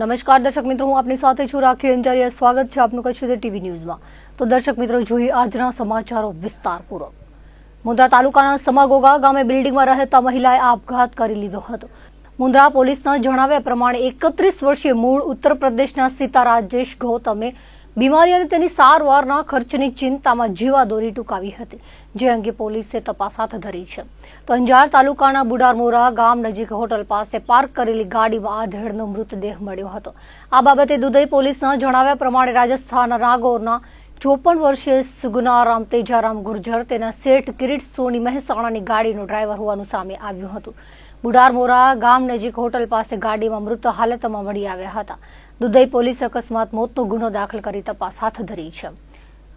નમસ્કાર દર્શક મિત્રો, હું આપની સાથે છું રાખી અંજારિયા। સ્વાગત છે આપનું કચ્છ સુધી ટીવી ન્યૂઝમાં। તો દર્શક મિત્રો, જોઈએ આજના સમાચારો વિસ્તારપૂર્વક। મુન્દ્રા તાલુકાના સમાગોગા ગામે બિલ્ડિંગમાં રહેતા મહિલાએ આપઘાત કરી લીધો હતો। મુન્દ્રા પોલીસના જણાવ્યા પ્રમાણે 31 વર્ષીય મૂળ ઉત્તર પ્રદેશના સીતા રાજેશ ગૌતમે બીમારી અને તેની સારવારના ખર્ચની ચિંતામાં જીવાદોરી ટૂંકાવી હતી, જે અંગે પોલીસે તપાસ હાથ ધરી છે। તો અંજાર તાલુકાના બુડારમોરા ગામ નજીક હોટલ પાસે પાર્ક કરેલી ગાડીમાં આધેડનો મૃતદેહ મળ્યો હતો। આ બાબતે દુધઈ પોલીસના જણાવ્યા પ્રમાણે રાજસ્થાનના નાગોરના 54 વર્ષીય સુગુનારામ તેજારામ ગુર્જર તેના શેઠ કિરીટ સોની મહેસાણાની ગાડીનો ડ્રાઈવર હોવાનું સામે આવ્યું હતું। બુડારમોરા ગામ નજીક હોટલ પાસે ગાડીમાં મૃત હાલતમાં મળી આવ્યા હતા। દુધઈ પોલીસે અકસ્માત મોતનો ગુનો દાખલ કરી તપાસ હાથ ધરી છે।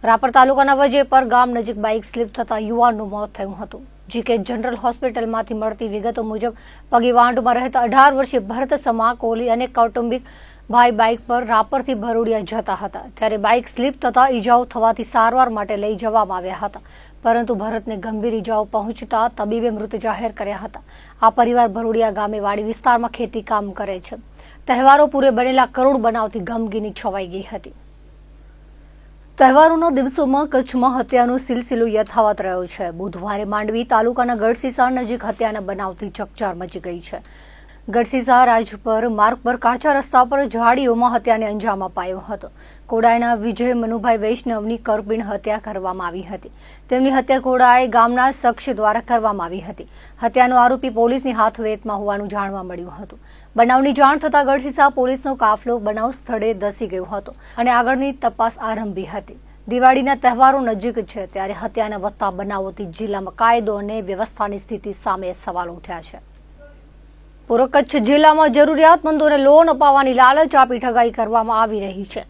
રાપર તાલુકાના વજેપર ગામ નજીક બાઇક સ્લીપ થતા યુવાનનું મોત થયું હતું। જીકે જનરલ હોસ્પિટલમાંથી મળતી વિગતો મુજબ પગીવાંડમાં રહેતા 18 વર્ષીય ભરત સમા કોહલી અને કૌટુંબિક ભાઈ બાઇક પર રાપરથી ભરૂડિયા જતા હતા, ત્યારે બાઇક સ્લીપ થતા ઈજાઓ થવાથી સારવાર માટે લઈ જવામાં આવ્યા હતા, પરંતુ ભરતને ગંભીર ઈજાઓ પહોંચતા તબીબે મૃત જાહેર કર્યા હતા। આ પરિવાર ભરૂડિયા ગામે વાડી વિસ્તારમાં ખેતી કામ કરે છે। તહેવારો પૂરે બનેલા કરોડ બનાવથી ગમગીની છવાઈ ગઈ હતી। તહેવારોના દિવસોમાં કચ્છમાં હત્યાનો સિલસિલો યથાવત રહ્યો છે। બુધવારે માંડવી તાલુકાના ગઢસીસા નજીક હત્યાના બનાવથી ચકચાર મચી ગઈ છે। ગઢસીસા રાજપર માર્ગ પર કાચા રસ્તા પર ઝાડીઓમાં હત્યાને અંજામ અપાયો હતો। કોડાઈના વિજય મનુભાઈ વૈષ્ણવની કરપીણ હત્યા કરવામાં આવી હતી। તેમની હત્યા કોડાઈ ગામના શખ્સ દ્વારા કરવામાં આવી હતી। હત્યાનો આરોપી પોલીસની હાથવેતમાં હોવાનું જાણવા મળ્યું હતું। બનાવની જાણ થતાં ગઢસીસા પોલીસનો કાફલો બનાવ સ્થળે ધસી ગયો હતો અને આગળની તપાસ આરંભી હતી। દિવાળીના તહેવારો નજીક છે, ત્યારે હત્યાના વધતા બનાવોથી જિલ્લામાં કાયદો અને વ્યવસ્થાની સ્થિતિ સામે સવાલ ઉઠ્યા છે। પૂર્વ કચ્છ જિલ્લામાં જરૂરિયાતમંદોને લોન અપાવવાની લાલચ આપી ઠગાઈ કરવામાં આવી રહી છે।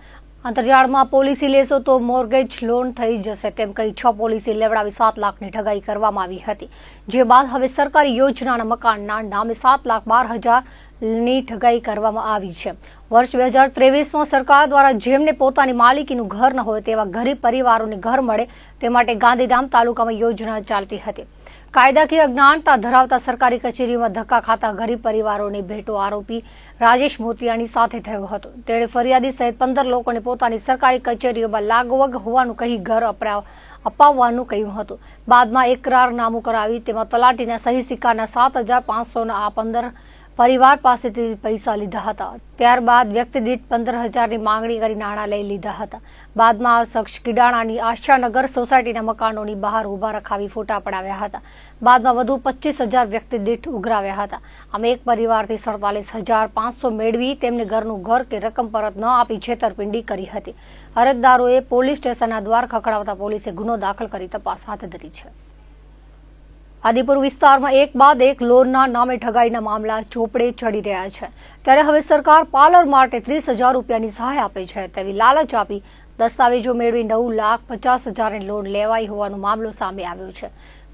અંતરજાળમાં પોલિસી લેશો તો મોર્ગેજ લોન થઈ જશે તેમ કહી 6 પોલિસી લેવડાવી 7 લાખની ઠગાઈ કરવામાં આવી હતી, જે બાદ હવે સરકારી યોજનાના મકાનના નામે 7,12,000ની ઠગાઈ કરવામાં આવી છે। વર્ષ 2023માં સરકાર દ્વારા જેમને પોતાની માલિકીનું ઘર ન હોય તેવા ગરીબ પરિવારોને ઘર મળે તે માટે ગાંધીધામ તાલુકામાં યોજના ચાલતી હતી। કાયદાકીય અજ્ઞાનતા ધરાવતા સરકારી કચેરીઓમાં ધક્કા ખાતા ગરીબ પરિવારોની ભેટો આરોપી રાજેશ મોતિયાની સાથે થયો હતો। તેણે ફરિયાદી સહિત 15 લોકોને પોતાની સરકારી કચેરીઓમાં લાગવગ હોવાનું કહી ઘર અપાવવાનું કહ્યું હતું। બાદમાં એકરારનામું કરાવી તેમાં તલાટીના સહી સિક્કાના 7,500ના આ 15 પરિવાર પાસેથી પૈસા લીધા હતા। ત્યારબાદ વ્યક્તિ દીઠ 15,000ની માંગણી કરી નાણાં લઈ લીધા હતા। બાદમાં આ શખ્સ કિડાણાની આશાનગર સોસાયટીના મકાનોની બહાર ઉભા રખાવી ફોટા પડાવ્યા હતા। બાદમાં વધુ 25,000 વ્યક્તિ દીઠ ઉઘરાવ્યા હતા। આમ એક પરિવારથી 47,500 મેળવી તેમને ઘરનું ઘર કે રકમ પરત ન આપી છેતરપિંડી કરી હતી। અરજદારોએ પોલીસ સ્ટેશનના દ્વાર ખખડાવતા પોલીસે ગુનો દાખલ કરી તપાસ હાથ ધરી છે। આદિપુર વિસ્તારમાં એક બાદ એક લોનના નામે ઠગાઈના મામલા ચોપડે ચડી રહ્યા છે, ત્યારે હવે સરકાર પાર્લર માટે 30,000 રૂપિયાની સહાય આપે છે તેવી લાલચ આપી દસ્તાવેજો મેળવી 9,50,000ની લોન લેવાઈ હોવાનો મામલો સામે આવ્યો છે।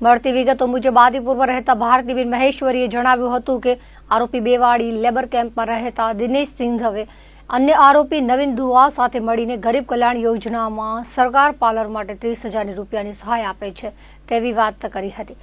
મળતી વિગતો મુજબ આદિપુરમાં રહેતા ભારતીબેન મહેશ્વરીએ જણાવ્યું હતું કે આરોપી બેવાડી લેબર કેમ્પમાં રહેતા દિનેશ સિંઘવે અન્ય આરોપી નવીન દુઆ સાથે મળીને ગરીબ કલ્યાણ યોજનામાં સરકાર પાર્લર માટે 30,000 રૂપિયાની સહાય આપે છે તેવી વાત કરી હતી।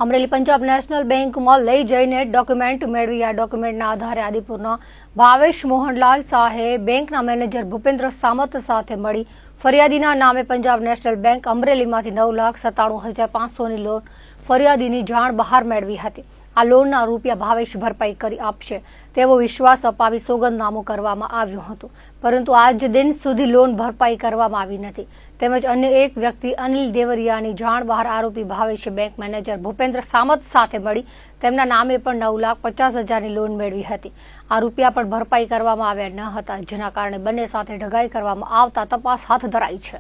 અમરેલી પંજાબ નેશનલ બેંકમાં લઈ જઈને ડોક્યુમેન્ટ મેળવી આ ડોક્યુમેન્ટના આધારે આદિપુરના ભાવેશ મોહનલાલ શાહે બેંકના મેનેજર ભૂપેન્દ્ર સામત સાથે મળી ફરિયાદીના નામે પંજાબ નેશનલ બેંક અમરેલીમાંથી 9,97,500ની લોન ફરિયાદીની જાણ બહાર મેળવી હતી। આ લોનના રૂપિયા ભાવેશ ભરપાઈ કરી આપશે તેવો વિશ્વાસ અપાવી સોગંદનામું કરવામાં આવ્યું હતું, પરંતુ આજ દિન સુધી લોન ભરપાઈ કરવામાં આવી નથી। તેમજ અન્ય એક વ્યક્તિ અનિલ દેવરિયાની જાણ બહાર આરોપી ભાવેશે બેંક મેનેજર ભૂપેન્દ્ર સામત સાથે મળી તેમના નામે પણ 9,50,000ની લોન મેળવી હતી। આ રૂપિયા પણ ભરપાઈ કરવામાં આવ્યા ન હતા, જેના કારણે બંને સાથે ઠગાઈ કરવામાં આવતા તપાસ હાથ ધરાઈ છે।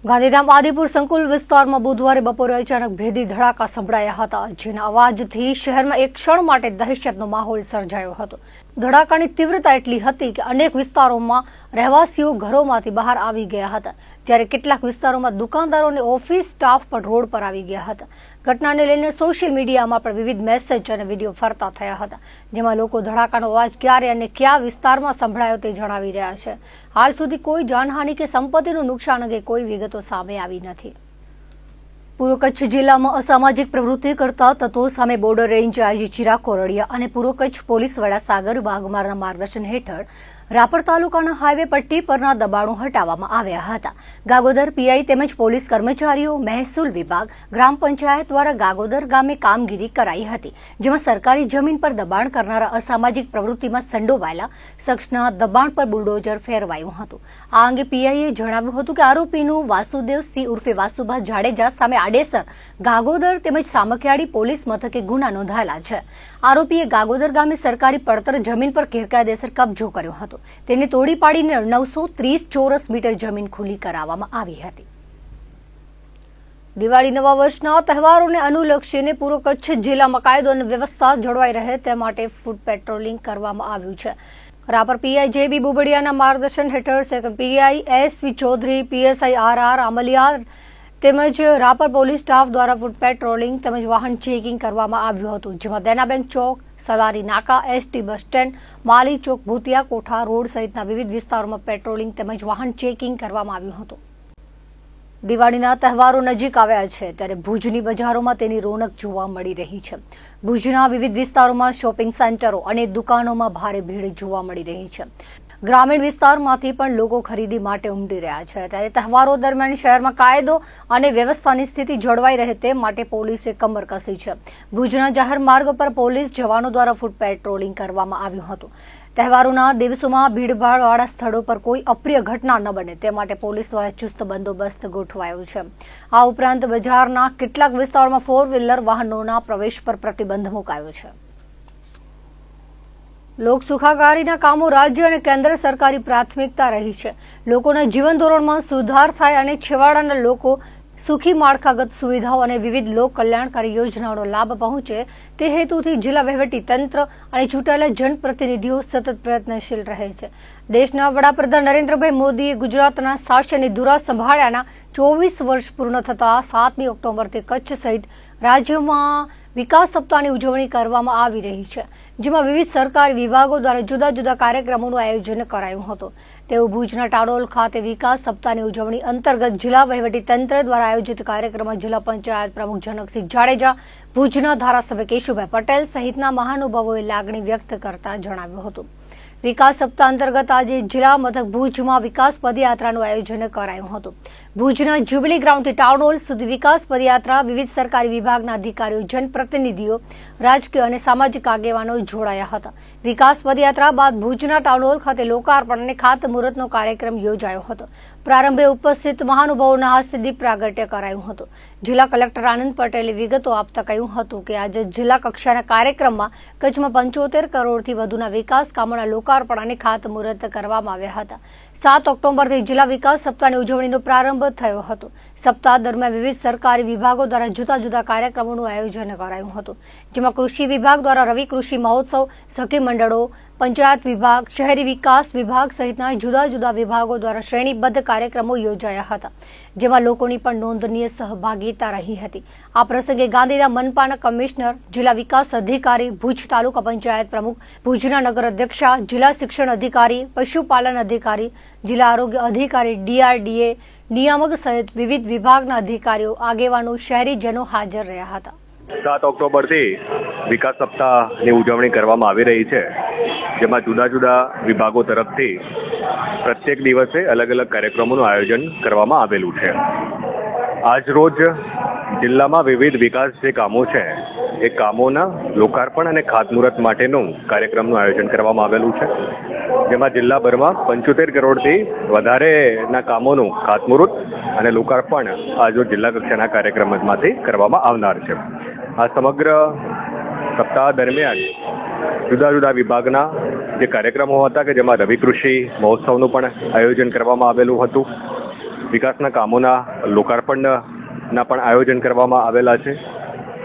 ગાંધીધામ આદિપુર સંકુલ વિસ્તારમાં બુધવારે બપોરે અચાનક ભેદી ધડાકા સંભળાયા હતા, જેના અવાજથી શહેરમાં એક ક્ષણ માટે દહેશતનો માહોલ સર્જાયો હતો। ધડાકાની તીવ્રતા એટલી હતી કે અનેક વિસ્તારોમાં રહેવાસીઓ ઘરોમાંથી બહાર આવી ગયા હતા, જ્યારે કેટલાક વિસ્તારોમાં દુકાનદારો અને ઓફિસ સ્ટાફ પણ રોડ પર આવી ગયા હતા। ઘટનાને લઈને સોશિયલ મીડિયામાં પણ વિવિધ મેસેજ અને વિડીયો ફરતા થયા હતા, જેમાં લોકો ધડાકાનો અવાજ ક્યારે અને કયા વિસ્તારમાં સંભળાયો તે જણાવી રહ્યા છે। હાલ સુધી કોઈ જાનહાનિ કે સંપત્તિનું નુકસાન અંગે કોઈ વિગતો સામે આવી નથી। પૂર્વ કચ્છ જિલ્લામાં અસામાજિક પ્રવૃત્તિ કરતા તત્વો સામે border range IG Chirag Kordia અને પૂર્વ કચ્છ પોલીસ વડા સાગર વાઘમારના માર્ગદર્શન હેઠળ રાપર તાલુકાના હાઈવે પટ્ટી પરના દબાણો હટાવવામાં આવ્યા હતા. ગાગોદર પીઆઈ તેમજ પોલીસ કર્મચારીઓ, મહેસૂલ વિભાગ, ગ્રામ પંચાયત દ્વારા ગાગોદર ગામે કામગીરી કરાઈ હતી, જેમાં સરકારી જમીન પર દબાણ કરનારા અસામાજિક પ્રવૃત્તિમાં સંડોવાયેલા શખ્સના દબાણ પર બુલડોઝર ફેરવાયું હતું. આ અંગે પીઆઈએ જણાવ્યું હતું કે આરોપીનું વાસુદેવ સિંહ ઉર્ફે વાસુભા જાડેજા સામે આડેસર ગાગોદર તેમજ સામખિયાળી પોલીસ મથકે ગુના નોંધાયેલા છે. આરોપીએ ગાગોદર ગામે સરકારી પડતર જમીન પર ગેરકાયદેસર કબજો કર્યો હતો. તેને તોડી પાડીને 930 ચોરસ મીટર જમીન ખુલ્લી કરાવવામાં આવી હતી. દિવાળી નવા વર્ષના તહેવારોને અનુલક્ષીને પૂર્વ કચ્છ જિલ્લામાં કાયદો અને વ્યવસ્થા જળવાઈ રહે તે માટે ફૂડ પેટ્રોલિંગ કરવામાં આવ્યું છે. રાપર પીઆઈ જેબી બુબડિયાના માર્ગદર્શન હેઠળ second PI SV Chaudhary, PSI RR Amaliya તેમજ રાપર પોલીસ સ્ટાફ દ્વારા ફૂડ પેટ્રોલિંગ તેમજ વાહન ચેકિંગ કરવામાં આવ્યું હતું, જેમાં Dena Bank Chowk, Salari Naka, ST bus stand, Mali Chowk, Bhutiya Kotha road સહિતના વિવિધ વિસ્તારોમાં પેટ્રોલિંગ તેમજ વાહન ચેકિંગ કરવામાં આવ્યું હતું. દિવાળીના તહેવારો નજીક આવ્યા છે ત્યારે ભુજની બજારોમાં તેની રોનક જોવા મળી રહી છે. ભુજના વિવિધ વિસ્તારોમાં શોપિંગ સેન્ટરો અને દુકાનોમાં ભારે ભીડ જોવા મળી રહી છે. ગ્રામીણ વિસ્તારમાંથી પણ લોકો ખરીદી માટે ઉમટી રહ્યા છે ત્યારે તહેવારો દરમિયાન શહેરમાં કાયદો અને વ્યવસ્થાની સ્થિતિ જળવાઈ રહે તે માટે પોલીસે કમર કસી છે. ભુજના જાહેર માર્ગ પર પોલીસ જવાનો દ્વારા ફૂટ પેટ્રોલિંગ કરવામાં આવ્યું હતું. તહેવારોના દિવસોમાં ભીડભાડવાળા સ્થળો પર કોઈ અપ્રિય ઘટના ન બને તે માટે પોલીસ દ્વારા ચુસ્ત બંદોબસ્ત ગોઠવાયો છે. આ ઉપરાંત બજારના કેટલાક વિસ્તારોમાં 4 વ્હીલર વાહનોના પ્રવેશ પર પ્રતિબંધ મુકાયો છે. લોક સુખાકારીના કામો રાજ્ય અને કેન્દ્ર સરકારી પ્રાથમિકતા રહી છે. લોકોના જીવન ધોરણમાં સુધાર થાય અને છેવાડાના લોકો સુખી માળખાગત સુવિધાઓ અને વિવિધ લોક કલ્યાણકારી યોજનાઓનો લાભ પહોંચે તે હેતુથી જિલ્લા વહીવટી તંત્ર અને ચૂંટાયેલા જનપ્રતિનિધિઓ સતત પ્રયત્નશીલ રહે છે. દેશના વડાપ્રધાન નરેન્દ્રભાઈ મોદીએ ગુજરાતના શાસનની ધુરા સંભાળ્યાના 24 વર્ષ પૂર્ણ થતા 7મી ઓક્ટોબરથી કચ્છ સહિત રાજ્યમાં વિકાસ સપ્તાહની ઉજવણી કરવામાં આવી રહી છે, જેમાં વિવિધ સરકારી વિભાગો દ્વારા જુદા જુદા કાર્યક્રમોનું આયોજન કરાયું હતું. તેઓ ભુજના ટાડોલ ખાતે વિકાસ સપ્તાહની ઉજવણી અંતર્ગત જિલ્લા વહીવટી તંત્ર દ્વારા આયોજિત કાર્યક્રમમાં જિલ્લા પંચાયત પ્રમુખ જનકસિંહ જાડેજા, ભુજના ધારાસભ્ય કેશુભાઈ પટેલ સહિતના મહાનુભાવોએ લાગણી વ્યક્ત કરતા જણાવ્યું હતું. વિકાસ સપ્તાહ અંતર્ગત આજે જિલ્લા મથક ભુજમાં વિકાસ પદયાત્રાનું આયોજન કરાયું હતું. ભુજના જ્યુબિલી ગ્રાઉન્ડથી ટાઉન સુધી વિકાસ પદયાત્રા વિવિધ સરકારી વિભાગના અધિકારીઓ, જનપ્રતિનિધિઓ, રાજકીય અને સામાજિક આગેવાનો જોડાયા હતા. વિકાસ પદયાત્રા બાદ ભુજના ટાઉન હોલ ખાતે લોકાર્પણ અને ખાતમુહૂર્તનો કાર્યક્રમ યોજાયો હતો. પ્રારંભે ઉપસ્થિત મહાનુભાવોના હસ્તે દીપ પ્રાગટ્ય કરાયું હતું. જિલ્લા કલેક્ટર આનંદ પટેલે વિગતો આપતા કહ્યું હતું કે આજે જિલ્લા કક્ષાના કાર્યક્રમમાં કચ્છમાં 75 કરોડથી વધુના વિકાસ કામોના લોકાર્પણ અને ખાતમુહૂર્ત કરવામાં આવ્યા હતા. 7 ઓક્ટોબરથી જિલ્લા વિકાસ સપ્તાહની ઉજવણીનો પ્રારંભ થયો હતો. સપ્તાહ દરમિયાન વિવિધ સરકારી વિભાગો દ્વારા જુદા જુદા કાર્યક્રમોનું આયોજન કરાયું હતું, જેમાં કૃષિ વિભાગ દ્વારા રવિ કૃષિ મહોત્સવ, સખી મંડળો, પંચાયત વિભાગ, શહેરી વિકાસ વિભાગ સહિતના જુદા જુદા વિભાગો દ્વારા શ્રેણીબદ્ધ કાર્યક્રમો યોજાયા હતા, જેમાં લોકોની પણ નોંધનીય સહભાગીતા રહી હતી. આ પ્રસંગે ગાંધીધામ મનપાના કમિશનર, જિલ્લા વિકાસ અધિકારી, ભુજ તાલુકા પંચાયત પ્રમુખ, ભુજના નગર અધ્યક્ષા, જિલ્લા શિક્ષણ અધિકારી, પશુપાલન અધિકારી, જિલ્લા આરોગ્ય અધિકારી, ડીઆરડીએ નિયામક સહિત વિવિધ વિભાગના અધિકારીઓ, આગેવાનો, શહેરીજનો હાજર રહ્યા હતા. 7 ઓક્ટોબરથી વિકાસ સપ્તાહની ઉજવણી કરવામાં આવી રહી છે, જેમાં જુદા જુદા વિભાગો તરફથી પ્રત્યેક દિવસે અલગ અલગ કાર્યક્રમોનું આયોજન કરવામાં આવેલું છે. આજરોજ જિલ્લામાં વિવિધ વિકાસ જે કામો છે એ કામોના લોકાર્પણ અને ખાતમુહૂર્ત માટેનું કાર્યક્રમનું આયોજન કરવામાં આવેલું છે, જેમાં જિલ્લાભરમાં 75 કરોડથી વધારેના કામોનું ખાતમુહૂર્ત અને લોકાર્પણ આજરોજ જિલ્લા કક્ષાના કાર્યક્રમમાંથી કરવામાં આવનાર છે. આ સમગ્ર સપ્તાહ દરમિયાન જુદા જુદા વિભાગના જે કાર્યક્રમો હતા કે જેમાં રવિ કૃષિ મહોત્સવનું પણ આયોજન કરવામાં આવેલું હતું. વિકાસના કામોના લોકાર્પણના પણ આયોજન કરવામાં આવેલા છે.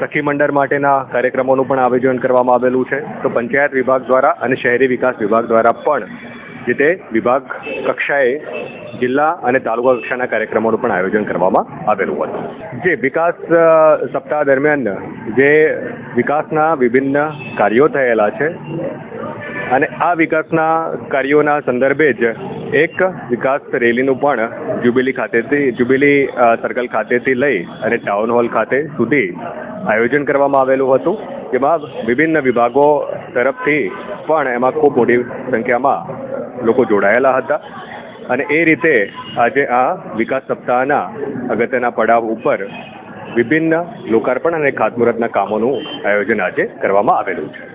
સખી મંડળ માટેના કાર્યક્રમોનું પણ આયોજન કરવામાં આવેલું છે. તો પંચાયત વિભાગ દ્વારા અને શહેરી વિકાસ વિભાગ દ્વારા પણ જે તે વિભાગ કક્ષાએ જિલ્લા અને તાલુકા કક્ષાના કાર્યક્રમોનું પણ આયોજન કરવામાં આવેલું હતું. જે વિકાસ સપ્તાહ દરમિયાન જે વિકાસના વિભિન્ન કાર્યો થયેલા છે અને આ વિકાસના કાર્યોના સંદર્ભે જ એક વિકાસ રેલીનું પણ જ્યુબિલી સર્કલ ખાતેથી લઈ અને ટાઉન હોલ ખાતે સુધી આયોજન કરવામાં આવેલું હતું, જેમાં વિભિન્ન વિભાગો તરફથી પણ એમાં ખૂબ મોટી સંખ્યામાં લોકો જોડાયેલા હતા. અને એ રીતે આજે આ વિકાસ સપ્તાહના અગત્યના પડાવ ઉપર વિભિન્ન લોકાર્પણ અને ખાતમુહૂર્તના કામોનું આયોજન આજે કરવામાં આવેલું છે.